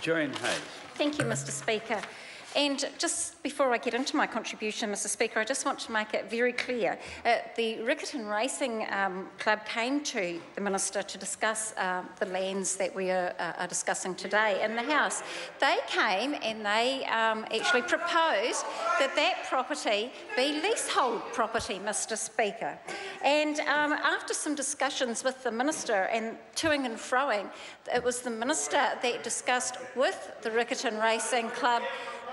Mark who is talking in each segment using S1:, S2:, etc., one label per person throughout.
S1: Joanne Hayes.
S2: Thank you, Mr Speaker. And just before I get into my contribution, Mr Speaker, I just want to make it very clear. The Riccarton Racing Club came to the Minister to discuss the lands that we are discussing today in the House. They came and they actually proposed that that property be leasehold property, Mr Speaker. And after some discussions with the Minister and toing and froing, it was the Minister that discussed with the Riccarton Racing Club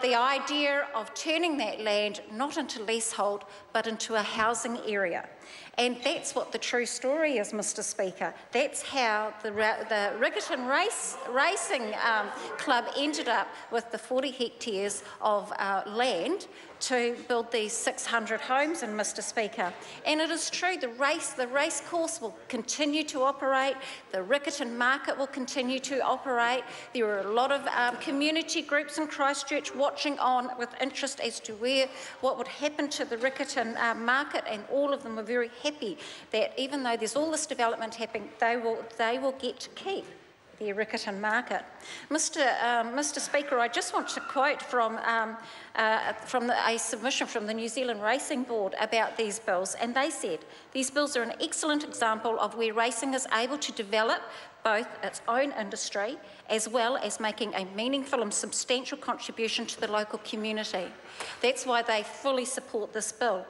S2: the idea of turning that land not into leasehold but into a housing area. And that's what the true story is, Mr Speaker. That's how the Riccarton Racing Club ended up with the 40 hectares of land to build these 600 homes in, Mr Speaker. And it is true, the racecourse will continue to operate, the Riccarton market will continue to operate. There are a lot of community groups in Christchurch watching on with interest as to what would happen to the Riccarton market, and all of them are very happy that even though there's all this development happening, they will get to keep the Riccarton market. Mr Speaker, I just want to quote from a submission from the New Zealand Racing Board about these bills, and they said, "These bills are an excellent example of where racing is able to develop both its own industry as well as making a meaningful and substantial contribution to the local community." That's why they fully support this bill.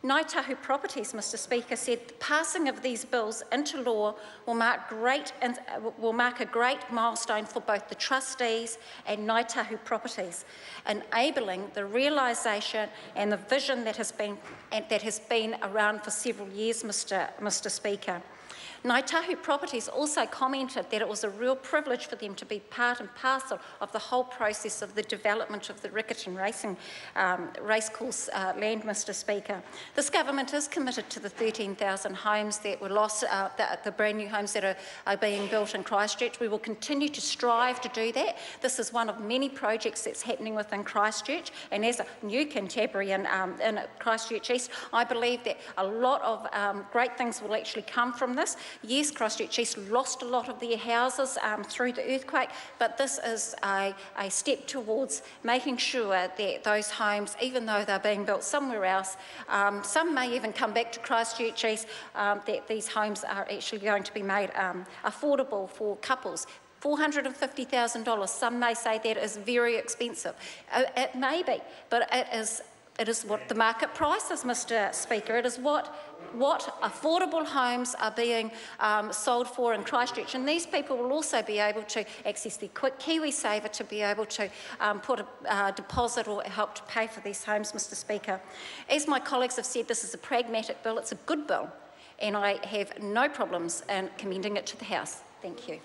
S2: Ngāi Tahu Properties, Mr Speaker, said the passing of these bills into law will mark a great milestone for both the trustees and Ngāi Tahu Properties, enabling the realisation and the vision that has been around for several years, Mr Speaker. Ngāi Tahu Properties also commented that it was a real privilege for them to be part and parcel of the whole process of the development of the Riccarton Racing Racecourse land, Mr Speaker. This government is committed to the 13,000 homes that were lost, the brand new homes that are being built in Christchurch. We will continue to strive to do that. This is one of many projects that's happening within Christchurch, and as a new Cantabrian in Christchurch East, I believe that a lot of great things will actually come from this. Yes, Christchurch East lost a lot of their houses through the earthquake, but this is a step towards making sure that those homes, even though they're being built somewhere else, some may even come back to Christchurch East, that these homes are actually going to be made affordable for couples. $450,000, some may say that is very expensive. It may be, but it is what the market price is, Mr Speaker. It is what affordable homes are being sold for in Christchurch, and these people will also be able to access their quick KiwiSaver to be able to put a deposit or help to pay for these homes, Mr Speaker. As my colleagues have said, this is a pragmatic bill, it's a good bill, and I have no problems in commending it to the House. Thank you.